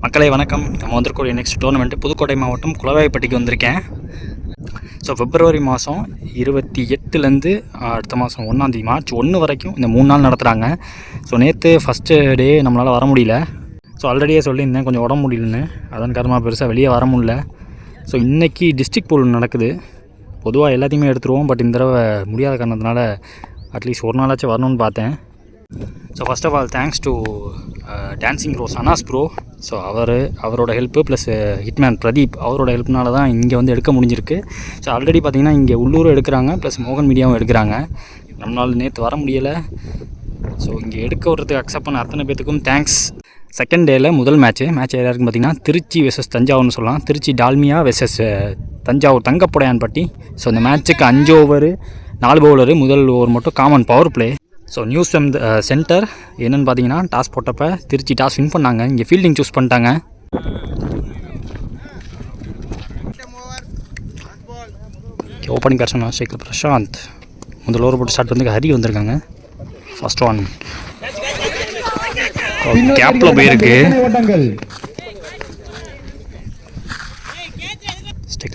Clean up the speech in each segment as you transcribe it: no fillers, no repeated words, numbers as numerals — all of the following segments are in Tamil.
மக்களே வணக்கம். நம்ம வந்திருக்கக்கூடிய நெக்ஸ்ட் டோர்னமெண்ட்டு புதுக்கோட்டை மாவட்டம் குளவாய்ப்பட்டிக்கு வந்திருக்கேன். ஸோ பிப்ரவரி மாதம் 28லேருந்து அடுத்த மாதம் 1 மார்ச் 1 வரைக்கும் இந்த 3 நாள் நடத்துகிறாங்க. ஸோ நேற்று ஃபஸ்ட்டு டே நம்மளால் வர முடியல. ஸோ ஆல்ரெடியே சொல்லியிருந்தேன் கொஞ்சம் உடம்பு முடியலன்னு, அதன் காரணமாக பெருசாக வெளியே வர முடியல. ஸோ இன்றைக்கி டிஸ்ட்ரிக்ட் போல் நடக்குது. பொதுவாக எல்லாத்தையுமே எடுத்துருவோம், பட் இந்த தடவை முடியாத காரணத்தினால அட்லீஸ்ட் ஒரு நாளாச்சும் வரணும்னு பார்த்தேன். So first of all thanks to dancing rose Anas bro. So அவரோட ஹெல்ப்பு ப்ளஸ் ஹிட்மேன் பிரதீப் அவரோட ஹெல்ப்னால தான் இங்கே வந்து எடுக்க முடிஞ்சிருக்கு. ஸோ ஆல்ரெடி பார்த்திங்கன்னா இங்கே உள்ளூரும் எடுக்கிறாங்க, ப்ளஸ் மோகன் மீடியாவும் எடுக்கிறாங்க. நம்மளால் நேற்று வர முடியலை. ஸோ இங்கே எடுக்க வர்றதுக்கு அக்செப்ட் பண்ண அத்தனை பேத்துக்கும் தேங்க்ஸ். செகண்ட் டேயில் முதல் மேட்ச் யாருக்குன்னு பார்த்திங்கன்னா திருச்சி வெர்சஸ் தஞ்சாவூர்னு சொல்லலாம். திருச்சி டால்மியா வெர்சஸ் தஞ்சாவூர் தங்கப்புடையான்பட்டி. ஸோ இந்த மேட்ச்சுக்கு 5 ஓவரு 4 பவுலரு, முதல் ஓவர் மட்டும் common power play. So news from centre என்னென்னு பார்த்தீங்கன்னா, டாஸ் போட்டப்போ திருச்சி டாஸ் வின் பண்ணாங்க. இங்கே ஃபீல்டிங் சூஸ் பண்ணிட்டாங்க. Opening batsman Shekar Prashanth. முதல் ஓவர் போட்டு ஸ்டார்ட் வந்து ஹரி வந்திருக்காங்க. ஃபர்ஸ்ட் ஒன் கேப்பில் போயிருக்கு.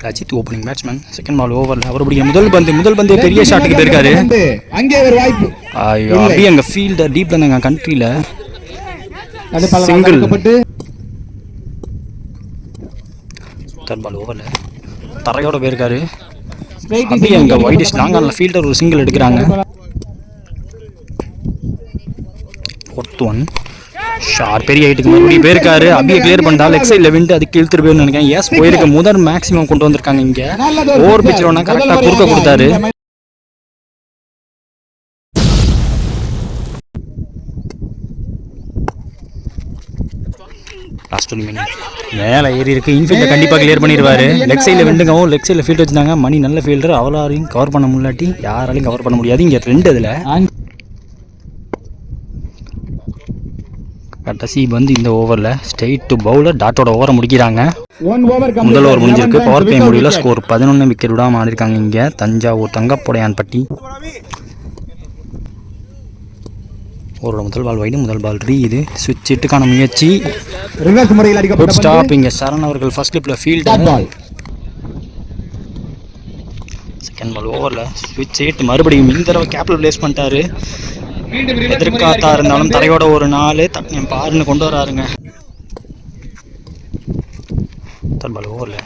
Ajith opening batsman. Second ball ஓவரில் அவர் பிடிக்க முதல் பந்து பெரிய ஷாட்டுக்கு போயிருக்காரு. ஐயோ, அப்படியே எங்கள் ஃபீல்டர் டீப்ல இருந்தாங்க கண்ட்ரியில் சிங்கிள். தேர்ட் பால் ஓவரில் தரையோட போயிருக்காரு. அப்படியே எங்கள் வைடிஷ் லாங்கானில் ஃபீல்டர் ஒரு சிங்கிள் எடுக்கிறாங்க. ஃபோர்த் ஒன் ஷார்ட் பெரிய ஹைட்டுக்கு மறுபடியும் போயிருக்காரு. அப்படியே கிளியர் பண்ணிட்டா லெக் சைடில் விண்டு அதுக்கு இழுத்துட்டு போயிருன்னு நினைக்கிறேன். ஏஸ் போயிருக்கு. முதல் மேக்ஸிமம் கொண்டு வந்திருக்காங்க. இங்கே ஓவர் பிச்சர் ஒன்றா கரெக்டாக குறுக்க கொடுத்தாரு. லாஸ்ட் 1 மினிட் மேலே ஏறி இருக்கு. இன்ஃபீல்டை கண்டிப்பாக கிளியர் பண்ணிடுவார். லெக் சைடில் விண்டுங்கவும் லெக் சைடில் ஃபீல்டு வச்சுருந்தாங்க. மணி நல்ல ஃபீல்டர், அவளாரையும் கவர் பண்ண முடியாட்டி யாராலையும் கவர் பண்ண முடியாது. இங்கே 2 இதில் கடைசி வந்து இந்த ஓவரில் ஸ்ட்ரெயிட் டு பவுலர் டாட்டோட ஓவரை முடிக்கிறாங்க. முதல் ஓவர் முடிஞ்சிருக்கு. பவர் பிளே முடியல. ஸ்கோர் 11 விக்கெட் விடாமல் ஆடிருக்காங்க. இங்கே தஞ்சாவூர் தங்கப்புடையான்பட்டி. ஓவரோட முதல் பால் வைடு, முதல் பால் ரீ. இது சுவிட்ச் இட்டுக்கான முயற்சி. Good stop. இங்கே சரண் அவர்கள் ஃபர்ஸ்ட் கிளிப்பில் ஃபீல்டர். செகண்ட் பால் ஓவரில் ஸ்விட்ச் இட்டு மறுபடியும் இந்த தடவை கேப்பில் பிளேஸ் பண்ணிட்டாரு. எதிர்காத்தா இருந்தாலும் தரையோட ஒரு 4 தட்டியம் பாருன்னு கொண்டு வராருங்க. தற்பால் ஓவரில்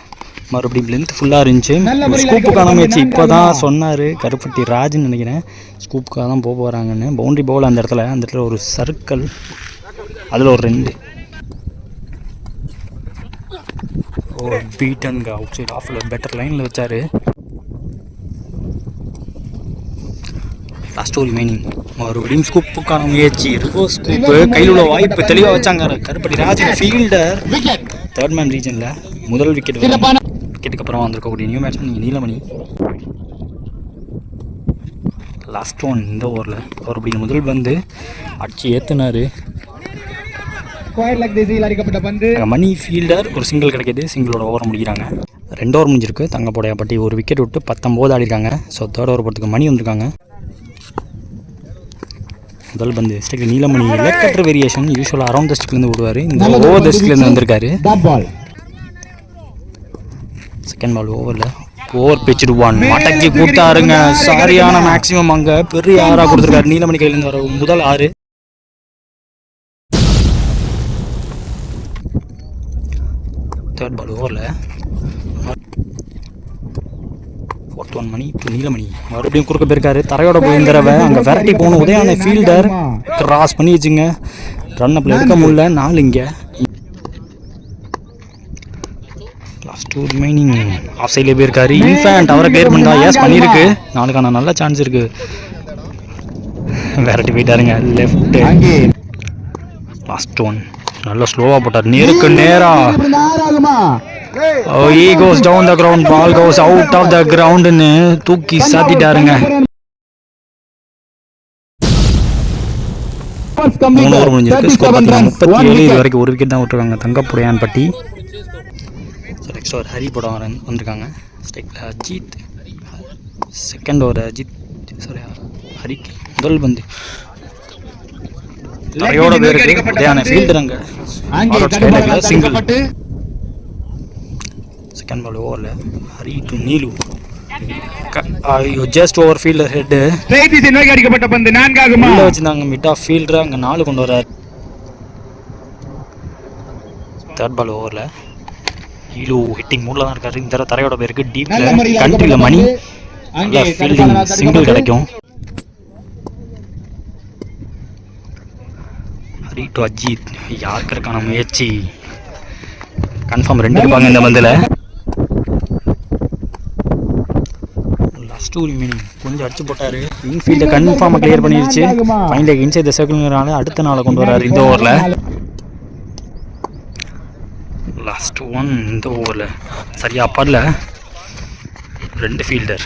மறுபடியும் லென்த் ஃபுல்லாக இருந்துச்சு. ஸ்கூப்புக்கான முயற்சி இப்போ தான் சொன்னார் கருப்பட்டி ராஜுன்னு நினைக்கிறேன். ஸ்கூப்புக்காக தான் போக போகிறாங்கன்னு. பவுண்ட்ரி பவுல் அந்த இடத்துல ஒரு சர்க்கிள், அதில் ஒரு 2. ஓ பீட்டன்ங்க அவுட் சைட் ஆஃபில் பெட்டர் லைனில் வச்சார். Last over remaining. மறுபடியும் ஸ்கூப்புக்கான முயற்சி. ரிவர்ஸ் ஸ்கூப்பு கையில் உள்ள வாய்ப்பு தெளிவாக வச்சாங்க கருப்பட்டி ராஜ். ஃபீல்டர் தேர்ட் மேன் ரீஜனில் முதல் விக்கெட்டுக்கு அப்புறம் வந்திருக்கக்கூடிய நியூ பேட்ஸ்மேன் நீங்கள் நீலமணி. லாஸ்ட் ஒன் இந்த ஓவரில் மறுபடியும் முதல் பந்து அடிச்சு ஏற்றுனார். மணி ஃபீல்டர் ஒரு சிங்கிள் கிடைக்கிது. சிங்கிளோட ஓவர் முடிக்கிறாங்க. 2 ஓவர் முடிஞ்சிருக்கு. தங்கப்புடையான்பட்டி ஒரு விக்கெட் விட்டு 19 ஆடிருக்காங்க. ஸோ தேர்ட் ஓவர் போகிறதுக்கு மணி வந்திருக்காங்க. முதல் பந்து ஸ்டிக்கில் நீலமணி லெக்கற்ற வேரியேஷன். யூஸ்வலாக அரௌண்ட் த ஸ்டிக்லேருந்து விடுவார். இந்த ஓவர் த ஸ்டிக்லேருந்து வந்திருக்காரு. செகண்ட் பால் ஓவர் பிச்சுடு 1 மடக்கி கூட்டாருங்க. சாரியான மேக்ஸிமம் அங்கே பெரிய 6 கொடுத்துருக்காரு. நீலமணி கையிலேருந்து வர முதல் 6. தேர்ட் பால் ஓவரில் ஃபோர்த் ஒன் மணி டு நீலமணி. மறுபடியும் குறுக்க போயிருக்காரு. தரையோட போய் தடவை அங்கே வெரைட்டி போகணும். உதயான ஃபீல்டர் கிராஸ் பண்ணி வச்சுங்க. ரன் அப்பில் எடுக்க முடியல. 4 இங்கே. Last 2 remaining. ஆஃப் சைட்லேயே போயிருக்காரு. இன்ஃபேண்ட் அவரை கிளியர் பண்ணா ஏஸ் பண்ணியிருக்கு. 4க்கான நல்ல சான்ஸ் இருக்குது. வெரைட்டி போயிட்டாருங்க லெஃப்ட். லாஸ்ட் ஒன் நல்லா ஸ்லோவாக போட்டார். நேருக்கு நேராக. Oh, he goes down the ground, ball goes out of the ground ன்னு தூக்கி சாத்திட்டாருங்க. 3 ஓவர் முடிஞ்சிருக்கு. ஸ்கோர் பார்த்தீங்கன்னா 37. இது வரைக்கும் ஒரு விக்கெட் தான் விட்டுருக்காங்க தங்கப்புடையான்பட்டி. நெக்ஸ்ட் ஓவர் ஹரி போட வந்திருக்காங்க. ஸ்டெக்கில் அஜித். செகண்ட் ஓவர் ஹரிக்கு முதல் பந்து தரையோட பேருக்கு உதயான ஃபீல்டர் அங்கே சிங்கிள். செகண்ட் பால் ஓவரில் ஹரி டு நீலு. ஐயோ, ஜஸ்ட் ஓவர் ஃபீல்டர் ஹெட்டு உள்ள வச்சுருந்தாங்க. மிட் ஆஃப் ஃபீல்டர் அங்கே 4 கொண்டு வர்றாரு. தேர்ட் பால் ஓவரில் நீலு ஹிட்டிங் மூடில் தான் இருக்காரு. இந்த தரையோட பேருக்கு டீப்பில் கண்ட்ரியில் மணி நல்லா ஃபீல்டிங் சிங்கிள் கிடைக்கும். ஹரி டு அஜித். யாருக்கான முயற்சி கன்ஃபார்ம் 2 இருப்பாங்க இந்த பந்தில். லாஸ்ட் 2 ரிமைனிங் கொஞ்சம் அடிச்சு போட்டார். இன்ஃபீல்டை கன்ஃபார்மாக கிளியர் பண்ணிடுச்சு. ஃபைனல் இன்சைட் த சர்க்கிள்ங்கிறனால அடுத்த நாளை கொண்டு வராரு இந்த ஓவரில். லாஸ்ட் 1 இந்த ஓவரில் சரியா படல. 2 ஃபீல்டர்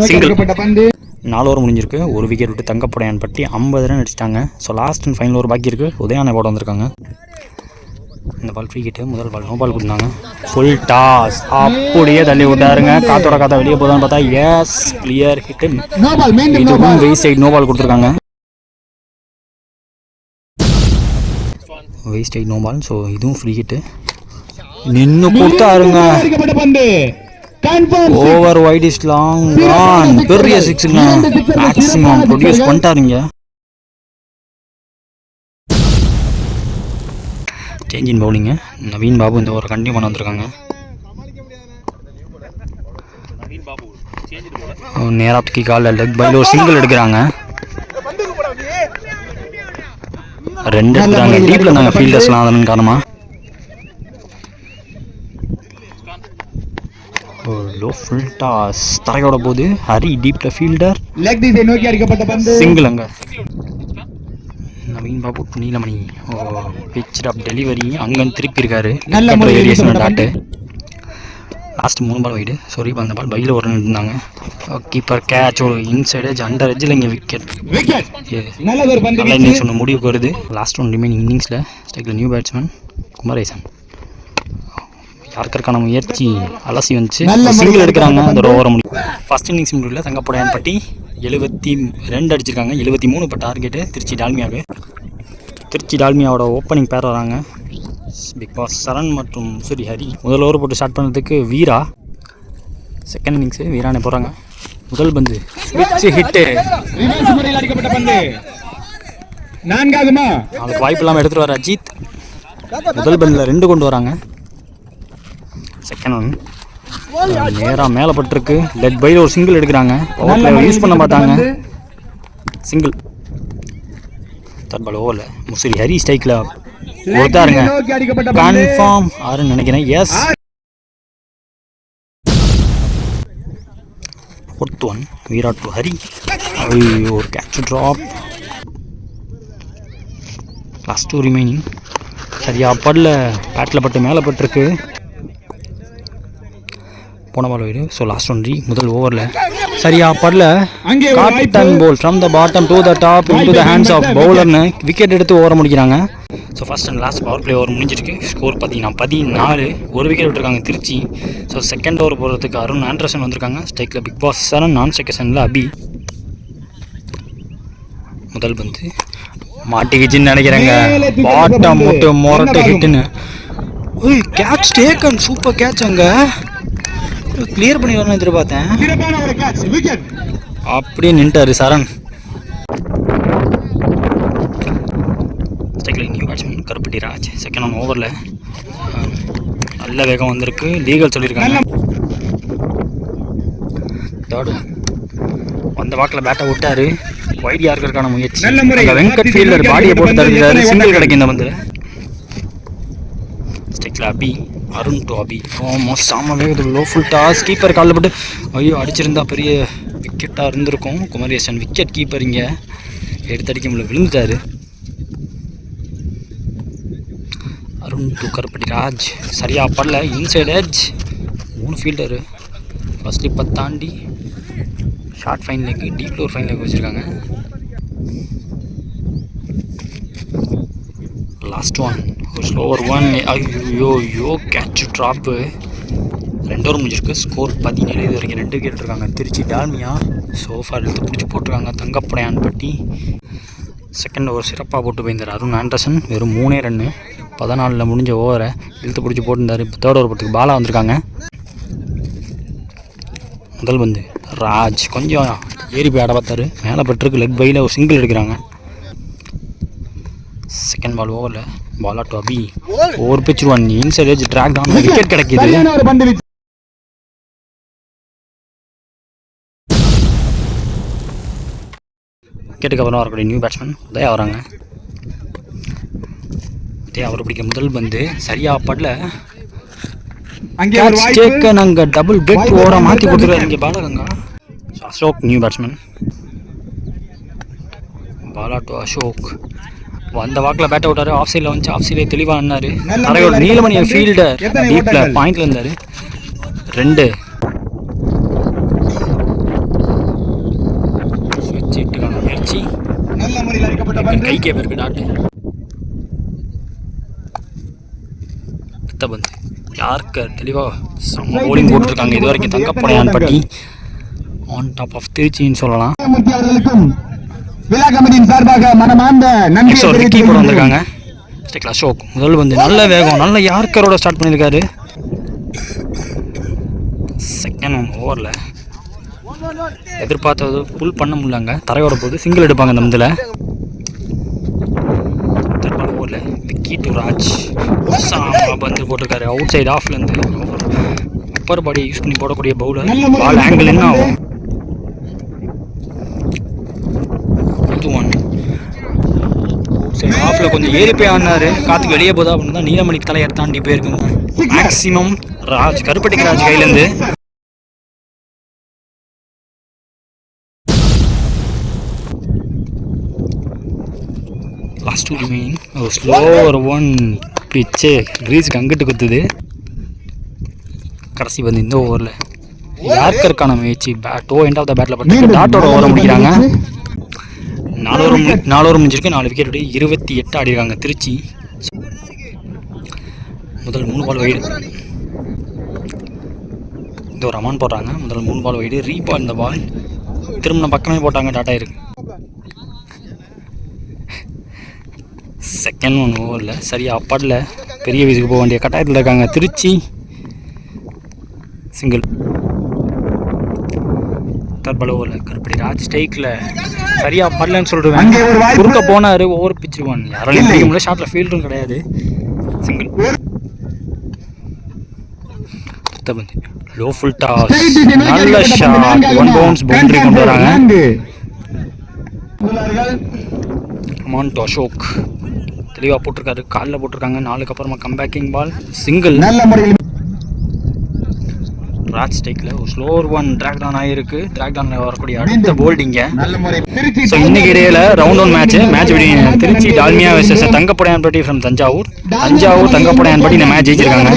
சிங்கிள். 4 ஓவர் முடிஞ்சிருக்கு. 1 விக்கெட் விட்டு தங்கப்படையான் பட்டி 50 ரன் அடிச்சிட்டாங்க. So last and final over பாக்கி இருக்குது. உதயான போட வந்திருக்காங்க. இந்த பால் ஃப்ரீ கிட்டு முதல் பால் நோ பால் கொடுத்தாங்க. ஃபுல் டாஸ் அப்படியே தள்ளி விட்டாருங்க. காத்தோட காத்தா வெளியே போதான்னு பார்த்தா எஸ் கிளியர் ஹிட். இதுவும் வெயிட் சைட் நோ பால் கொடுத்துருக்காங்க. Waist side no ball. So இதுவும் ஃப்ரீ ஹிட்டு. நின்று கொடுத்தாருங்க. Over wide is long run. பெரிய சிக்ஸுங்க. மேக்ஸிமம் ப்ரொடியூஸ் பண்ணிட்டாருங்க. Change in bowling. Naveen Babu இந்த ஓவரை கண்டினியூ பண்ண வந்திருக்காங்க. நேராத்துக்கு காலில் லெக் பைல ஒரு சிங்கிள் எடுக்கிறாங்க. 2 எடுக்கிறாங்க. டீப்பில் இருந்தாங்க ஃபீல்டர்ஸ்லாம். அதன் காரணமாக லோ ஃபுல் டாஸ் தரையோட போது ஹரி டீப்பில் ஃபீல்டர் சிங்கிள். அங்கே Naveen Babu Neelamani pitcher off delivery அங்கன்னு திருப்பி இருக்காரு. Variation dot. Last 3 ball wide. Sorry அந்த பால் பையில் ஒரு இருந்தாங்க. கீப்பர் கேட்ச் ஒரு இன்சைடு அண்டர் எட்ஜில் இங்கே விக்கெட். நல்ல இன்னிங்ஸ் ஒன்று முடிவுக்கு வருது. லாஸ்ட் 1 ரிமைனிங் இன்னிங்ஸில் ஸ்ட்ரைக்கில் நியூ பேட்ஸ்மேன் குமரேசன். யாருக்கான முயற்சி அலசி வந்துச்சு. சிங்கிள் எடுக்கிறாங்க. அந்த ஓவரை முடியும். ஃபர்ஸ்ட் இன்னிங்ஸ் முடிவில் தங்கப்படையான் பட்டி 72 அடிச்சிருக்காங்க. 73 இப்போ டார்கெட்டு திருச்சி டால்மியாவுக்கு. திருச்சி டால்மியாவோட ஓப்பனிங் பேர் வராங்க. பிக் பாஸ் சரண் மற்றும் சூரி ஹரி. முதல் ஓவர் போட்டு ஸ்டார்ட் பண்ணுறதுக்கு வீரா. செகண்ட் இன்னிங்ஸு வீரானே போகிறாங்க. முதல் பந்து ஹிட்டு. நாளைக்கு வாய்ப்பு இல்லாமல் எடுத்துகிட்டு வர அஜித். முதல் பந்தில் 2 கொண்டு வராங்க. செகண்ட் ஒன் நேராக மேலே பட்டிருக்கு. லெக் பைல ஒரு சிங்கிள் எடுக்கிறாங்க. பவர் பிளே யூஸ் பண்ண பார்த்தாங்க. சிங்கிள். தேர்ட் பால் ஓவரில் முசிறி ஹரி ஸ்ட்ரைக்கில் கொடுத்தாருங்க. கன்ஃபார்ம் ஆறுன்னு நினைக்கிறேன். Yes. Fourth one Virat to Hari. ஐயோ ஒரு கேட்ச் ட்ராப். Last 2 remaining. சரியா படல. பேட்டில் பட்டு மேலே பட்டிருக்கு. போன பால் வைடு. ஸோ லாஸ்ட் 1 முதல் ஓவரில் சரியா படல. Caught and bowl from the bottom to the top into the hands of பவுலர்னு விக்கெட் எடுத்து ஓவர முடிக்கிறாங்க. So first and last power play over முடிஞ்சிருக்கு. ஸ்கோர் பார்த்தீங்கன்னா 14. 1 விக்கெட் விட்டுருக்காங்க திருச்சி. ஸோ செகண்ட் ஓவர் போகிறதுக்கு அருண் ஆண்டர்சன் வந்திருக்காங்க. ஸ்ட்ரைக்கில் பிக் பாஸ் சரண். நான் செகண்டில் அபி. முதல் பந்து மாட்டிக்கிச்சின்னு நினைக்கிறேங்க. பாட்டம் முட்டு மொரட்டை ஹிட்டுன்னு. ஓய் கேட்ச் டேக்கன். Super catch. அங்கே கிளியர் பண்ணி வரணும் எதிர்பார்த்தேன். அப்படியே நின்ட்டாரு சரண். ஸ்ட்ரைக்கில் நியூ பேட்ஸ்மேன் கருப்பட்டி ராஜ். செகண்ட் 1 ஓவரில் நல்ல வேகம் வந்திருக்கு. லீகல் சொல்லியிருக்காங்க. தேர்டு வந்த வாக்கில் பேட்டை விட்டாரு. வைட் யாருக்கான முயற்சி. வெங்கட் ஃபீல்டர் பாடியை போட்டு தடுக்கிறாரு. சிங்கிள் கிடைக்கும் இந்த வந்து. ஸ்ட்ரைக்கில் அபி. அருண் டு அபி. ஆல்மோஸ்ட் சாம வேகத்தில் லோ ஃபுல் டாஸ். கீப்பர் காலில் பட்டு ஐயோ அடிச்சிருந்தா பெரிய விக்கெட்டாக இருந்திருக்கும். குமரேசன் விக்கெட் கீப்பர் இங்கே எடுத்தடிக்க முடியல, விழுந்துட்டார். அருண் டு கருப்பட்டி ராஜ். சரியாக படல. Inside edge. 3 ஃபீல்டரு. ஃபர்ஸ்ட் ஸ்லிப்பை தாண்டி short fine leg deep lower fine leg வச்சுருக்காங்க. லாஸ்ட் 1 ஒரு ஸ்லோவர் 1. ஐயோ கேட்ச் ட்ராப்பு. 2 ஓவர் முடிஞ்சிருக்கு. ஸ்கோர் 17. இது வரைக்கும் 2 விக்கெட் இருக்காங்க திருச்சி டால்மியா. சோஃபா எடுத்து பிடிச்சி போட்டிருக்காங்க தங்கப்படையான் பட்டி. செகண்ட் ஓவர் சிறப்பாக போட்டு போயிருந்தார் அருண் ஆண்டர்சன். வெறும் 3 ரன்னு 14 முடிஞ்ச ஓவரை இழுத்து பிடிச்சி போட்டிருந்தார். இப்போ தேர்ட் ஓவர் போட்டுக்கு பாலாக வந்திருக்காங்க. முதல் பந்து ராஜ் கொஞ்சம் ஏறி போய் ஆட பார்த்தாரு, மேலே பட்டிருக்கு, லெக் பையில் ஒரு சிங்கிள் எடுக்கிறாங்க. செகண்ட் பால் ஓவரில் Bala to Abi, over pitch 1 inside edge track down, wicket கிடைக்கிது. விக்கெட்டுக்கு அப்புறம் வரக்கூடிய நியூ பேட்ஸ்மேன் உதயா வராங்க. உதயா அவர் பிடிக்க முதல் பந்து சரியா படல, நாங்கள் டபுள் பெட் ஓட மாற்றி கொடுத்துருக்காரு இங்கே Balaganga. Ashok new batsman, Bala to Ashok. அந்த வாக்கில் பேட் அவுட்டார், ஆஃப் சைடில் வந்துச்சு, ஆஃப் சைடில் தெளிவாக ஆனார். தரையோட நீலமணி ஃபீல்டர் டீப்பில் பாயிண்டில் இருந்தார். 2 ஸ்விட்ச் இட்டுக்கான முயற்சி, கைக்கே பேருக்கு டாட்டு. பந்து யார்கர் தெளிவாக செம்ம போலிங் போட்டிருக்காங்க. இது வரைக்கும் தங்கப்படையான் பட்டி ஆன் டாப் ஆஃப் திருச்சின்னு சொல்லலாம். வந்திருக்காங்க. அசோக் முதல் வந்து நல்ல வேகம், நல்ல யார்கரோட ஸ்டார்ட் பண்ணியிருக்காரு. செகண்ட் ஓவரில் எதிர்பார்த்தது புல் பண்ண முடியலங்க, தரையோட போது சிங்கிள் எடுப்பாங்க அந்த மந்தில். ஓவரில் விக்கி டு ராஜ் பந்து போட்டிருக்காரு அவுட் சைடு ஆஃப்லேருந்து. அப்பர் பாடியை யூஸ் பண்ணி போடக்கூடிய பவுலர், பால் ஆங்கிள் என்ன ஆகும். ஆஃப்ல கொஞ்சம் ஏறி போய் ஆனாரு, காத்துக்கு வெளியே போதா அப்படின்னு தான் நீலமணி தலையை தாண்டி போயிருக்குங்க. மேக்சிமம் ராஜ் கருப்பட்டிக்கு ராஜ் கையிலேருந்து லாஸ்ட் 2 ரிமைனிங். ஸ்லோவர் 1 பிச்சு கிரீஸுக்கு அங்கிட்டு குத்துது. கடைசி வந்து இந்த ஓவரில் யார்கருக்கான முயற்சி, பேட்டோ எண்ட் ஆஃப் த பேட்டில் பட்டு டாட்டோட ஓவரை முடிக்கிறாங்க. 4 ஓவர் முடிஞ்சிருக்கு, 4 விக்கெட், 28 ஆடிருக்காங்க திருச்சி. முதல் 3 பால் வைடு, இந்த ஒரு அமான் போடுறாங்க. முதல் 3 பால் வைடு, ரீபால் இந்த பால் திரும்ப பக்கமே போட்டாங்க, டாட்டா இருக்கு. செகண்ட் 1 ஓவரில் சரியாக அப்பாடில் பெரிய வீசுக்கு போக வேண்டிய கட்டாயத்தில் இருக்காங்க திருச்சி. சிங்கிள். தேர்ட் பால் ஓவரில் கருப்பட்டி ராஜ் ஸ்ட்ரைக்கில் சரியாக படலன்னு சொல்லிடுவேன், குறுக்க போனார், ஓவர் பிச் 1. யாராலையும் பிடிக்க முடியல, ஷாட்டில் ஃபீல்டும் கிடையாது. சிங்கிள். லோ ஃபுல் டாஸ், நல்ல ஷாட், 1 பவுன்ஸ் பவுண்டரி கொண்டு வராங்க. அமான் டு அசோக் தெளிவாக போட்டிருக்காரு, காலில் போட்டிருக்காங்க. 4க்கு அப்புறமா கம்பேக்கிங் பால், சிங்கிள். ராஜ் ஸ்டைக்கில் ஒரு ஸ்லோவர் 1 ட்ராக் டவுன் ஆகிருக்கு. ட்ராக் டவுனில் வரக்கூடிய அடுத்த போல்டிங்க. ஸோ இன்னைக்கு இடையில round 1 match Trichy Dalmia versus Thangappadaiyanpatti from Thanjavur. Thangappadaiyanpatti இந்த மேட்ச் ஜெயிச்சிருக்காங்க.